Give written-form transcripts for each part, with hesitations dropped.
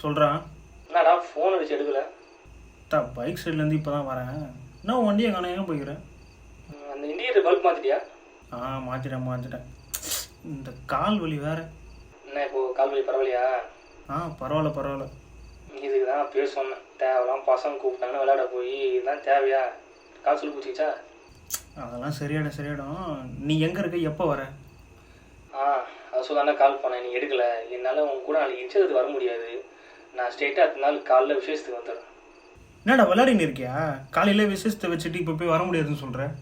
சொல்கிறான். என்னடா ஃபோன் அடிச்சு எடுக்கல? பைக் சைட்லேருந்து இப்போ தான் வரேன். என்ன வண்டியை காண எங்கே போய்க்கிறேன்? அந்த இண்டிகேட்டர் பல்ப் மாற்றிட்டியா? மாற்றிட்டேன். இந்த கால் வலி வேறு. என்ன இப்போது கால் வலி பரவாயில்லையா? பரவாயில்ல. இதுக்கு தான் பேர் சொன்னேன், தேவைலாம் பசங்க கூப்பிட்டாங்கன்னு விளையாட போய் இதுதான் தேவையா? கால் சொல்லி பிடிச்சிச்சா? அதெல்லாம் சரியாயிடும். நீ எங்கே இருக்க, எப்போ வர? அதை சொல்லாண்டா கால் பண்ணேன், நீ எடுக்கலை. என்னால் உங்க கூட நாளைக்கு இன்சூரன்ஸ் வர முடியாது. நான் ஸ்ட்ரெயிட்டாக அடுத்த நாள் காலைல விசேஷத்துக்கு வந்துடுறேன். என்னடா விளையாடின்னு இருக்கியா? காலையில் விசேஷத்தை வச்சுட்டு இப்போ போய் வர முடியாதுன்னு சொல்கிறேன்.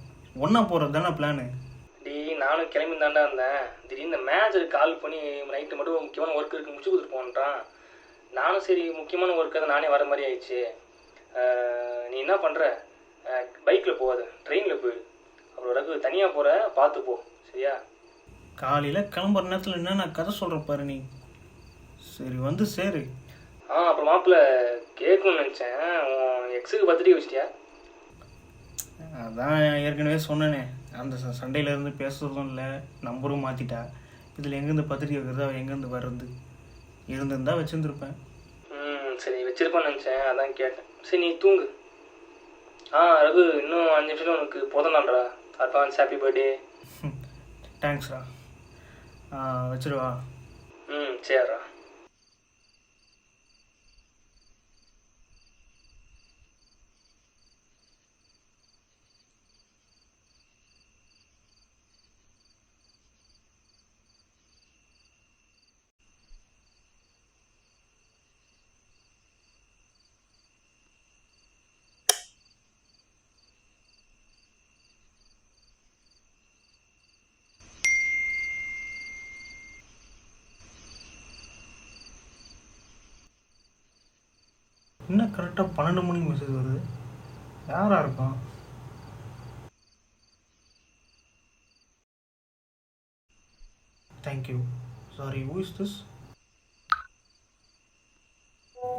ஒன்றா போகிறது தானே பிளானு? நானும் கிளம்பி தாண்டா இருந்தேன். திடீர்னு இந்த மேனேஜருக்கு கால் பண்ணி நைட்டு மட்டும் முக்கியமான ஒர்க் இருக்குது முடிச்சு கொடுத்துட்டு போன்றான். நானும் சரி முக்கியமான ஒர்க்கு தான், நானே வர மாதிரி ஆயிடுச்சு. நீ என்ன பண்ணுற, பைக்கில் போகாது, ட்ரெயினில் போயிடு. அப்புறம் ரகு தனியாக போகிற பார்த்து போ, சரியா? காலையில் கிளம்புற நேரத்தில் என்ன நான் கதை சொல்கிற பாரு நீ. சரி வந்து சரி. அப்புறம் மாப்பிள்ளை கேட்கணும்னு நினச்சேன், உன் எக்ஸுக்கு பர்த்டே வச்சிட்டியா? அதான் ஏற்கனவே சொன்னேனே, அந்த சண்டையிலேருந்து பேசுறதும் இல்லை, நம்பரும் மாற்றிட்டா. இதில் எங்கேருந்து பத்திரிக்கை வைக்கிறது, அவள் எங்கேருந்து வர்றது? இருந்திருந்தா வச்சுருந்துருப்பேன். சரி வச்சிருப்பான்னு நினச்சேன், அதான் கேட்டேன். சரி நீ தூங்கு. ரகு இன்னும் 5 நிமிஷம் உனக்கு போதும்டான்றா. Advance happy birthday. தேங்க்ஸ்ரா. வச்சிருவா. சரிடா. இன்னும் கரெக்டாக 12 மணிக்கு மெசேஜ் வருது. யாராக இருக்கும்? Thank you. Sorry, who is this?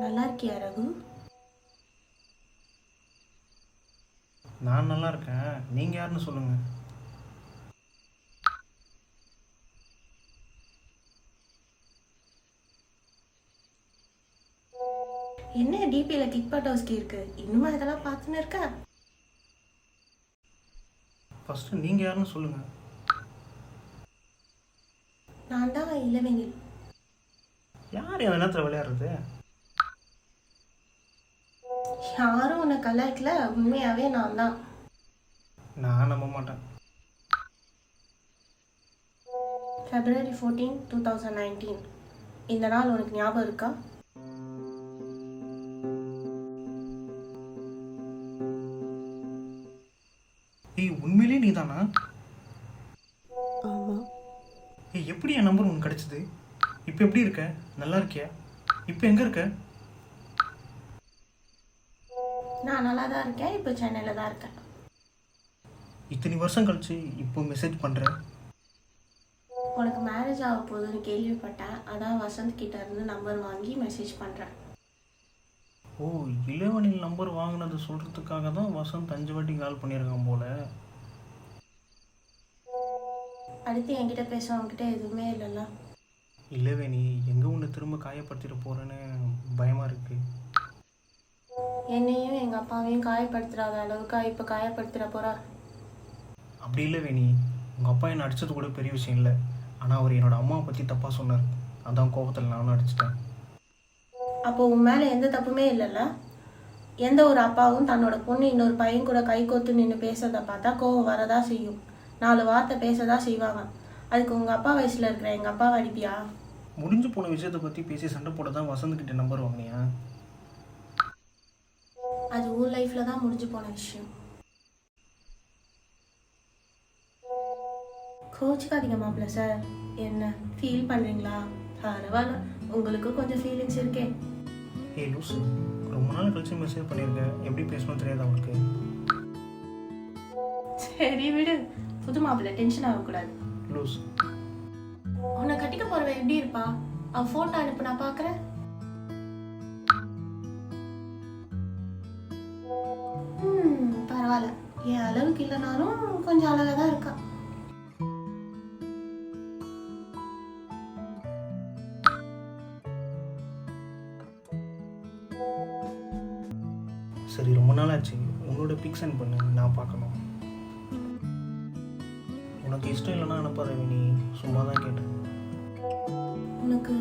நல்லா இருக்கியா ரகு? நான் நல்லா இருக்கேன். நீங்கள் யாருன்னு சொல்லுங்கள். என்ன டிபியில் கிக் பட்டோஸ்கி இருக்கு, இன்னுமா இதெல்லாம் பார்த்துன்னு இருக்க? ஃபஸ்ட்டு நீங்கள் யாருன்னு சொல்லுங்கள். நான் தான் இளவேனில். யார் என் நேரத்தில் விளையாடுறது? யாரும் உன்னை கலாய்க்கல, உண்மையாகவே நான் தான். நான் நம்ப மாட்டேன். February 14, 2019. இந்த நாள் உனக்கு ஞாபகம் இருக்கா? உண்மையிலே நீ தானா? ஆமாம். எப்படி என் நம்பர் உனக்கு கிடைச்சது? இப்போ எப்படி இருக்க? நல்லா இருக்கியா? இப்போ எங்கே இருக்க? நான் நல்லா தான் இருக்கேன், இப்போ சென்னையில் தான் இருக்கேன். இத்தனை வருஷம் கழிச்சு இப்போ மெசேஜ் பண்ணுறேன். உனக்கு மேரேஜ் ஆக போகுதுன்னு கேள்விப்பட்டேன், அதான் வசந்த் கிட்ட இருந்து நம்பர் வாங்கி மெசேஜ் பண்ணுறேன். ஓ, இளவனில் நம்பர் வாங்கினது சொல்கிறதுக்காக தான் வசந்த் 5 வாட்டி கால் பண்ணியிருக்கான் போல. அடுத்து என்கிட்ட பேசுறவங்ககிட்ட எதுவுமே இல்லைல்ல? இல்லவே, எங்கே உன்னை திரும்ப காயப்படுத்திட போகிறேன்னு பயமாக இருக்கு. என்னையும் எங்கள் அப்பாவையும் காயப்படுத்துறாத அளவுக்கு இப்போ காயப்படுத்திட போகிறா? அப்படி இல்லவே, உங்கள் அப்பா என்னை அடித்தது கூட பெரிய விஷயம் இல்லை. ஆனால் அவர் என்னோடய அம்மாவை பற்றி தப்பாக சொன்னார். அதான் கோபத்தில் நானும் அடிச்சிட்டேன். அப்போ உன் மேலே எந்த தப்புமே இல்லைல்ல? எந்த ஒரு அப்பாவும் தன்னோட பொண்ணு இன்னொரு பையன் கூட கை கோத்து நின்று பேசுறதை பார்த்தா கோவம் வரதா செய்யும், 4 வார்த்தை பேசதான் செய்வாங்க. அதுக்கு உங்கள் அப்பா வயசில் இருக்கிற எங்கள் அப்பாவை அடிப்பியா? முடிஞ்சு போன விஷயத்தை பற்றி பேசி சண்டை போட தான் வசந்த்கிட்ட நம்பர் வாங்கினியா? அது உன் லைஃப்பில் தான் முடிஞ்சு போன விஷயம். கோச்சுக்காதீங்க மாப்பிள்ள சார். என்ன ஃபீல் பண்ணுறீங்களா? பரவாயில்ல, உங்களுக்கு கொஞ்சம் ஃபீலிங்ஸ் இருக்கே. லூசு, ரொம்ப நாள் கழிச்சு மெசேஜ் பண்ணியிருக்கேன். எப்படி பேசணும் தெரியாதா உங்களுக்கு? சரி விடு, புது மாப்பிள்ள டென்ஷன் ஆகக்கூடாது. லூஸ். உன்னை கட்டிக்க போறவ எப்படி இருப்பா? அவ போட்டோ அனுப்பு, நான் பாக்குறேன். பரவாயில்ல, என் அளவுக்கு இல்லைனாலும் கொஞ்சம் அழகா தான் இருக்கா. சரி ரொம்ப நாள் ஆச்சு, உன்னோட பிக் சென்ட் பண்ணு, நான் பார்க்கணும். உனக்கு இஷ்டம் இல்லைன்னா அனுப்பாத வினி, சும்மா தான் கேட்டேன். உனக்கு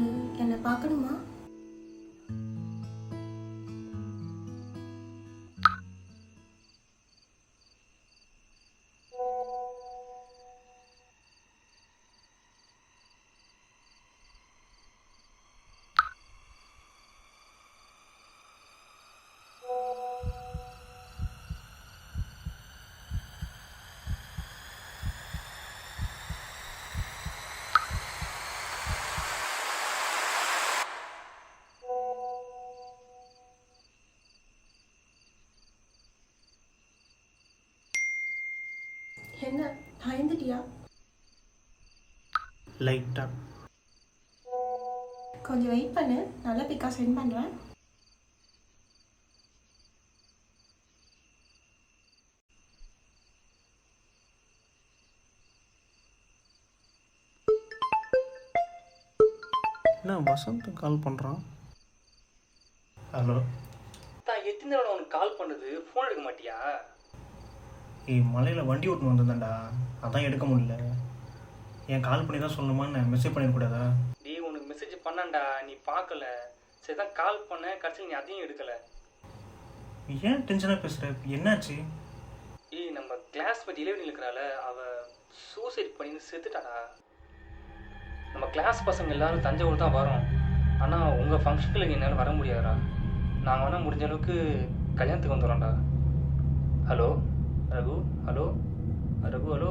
என்னை பார்க்கணுமா? என்ன பயந்துட்டியா? லைட்டா. கொஞ்சம் வெயிட் பண்ணு, நல்ல பிக்கா சென்ட் பண்ணுறேன். என்ன வசந்த் கால் பண்ணுறான்? ஹலோ. தான் எத்தனை தடவை உனக்கு கால் பண்ணுது, ஃபோன் எடுக்க மாட்டியா? ஏய், மலையில் வண்டி ஓட்டுன்னு வந்திருந்தேன்டா, அதான் எடுக்க முடியல. என் கால் பண்ணி தான் சொல்லணுமான்னு நான் மெசேஜ் பண்ணிடக்கூடாதா? டேய் உனக்கு மெசேஜ் பண்ணான்டா, நீ பார்க்கல. சரி தான் கால் பண்ண, கடைசியில் நீ அதையும் எடுக்கலை. ஏன் டென்ஷனாக பேசுகிற? என்னாச்சு? ஏய் நம்ம கிளாஸ்மேட் இளைவனி இருக்கிறாள், அவள் சூசைட் பண்ணி செத்துட்டாடா. நம்ம கிளாஸ் பசங்க எல்லாரும் தஞ்சாவூர் தான் வரோம். ஆனால் உங்கள் ஃபங்க்ஷனுக்கு என்னால் வர முடியாதுடா. நாங்கள் வேணால் முடிஞ்ச அளவுக்கு கல்யாணத்துக்கு வந்துடுறோம்டா. Hello Raghu, hello Raghu, hello.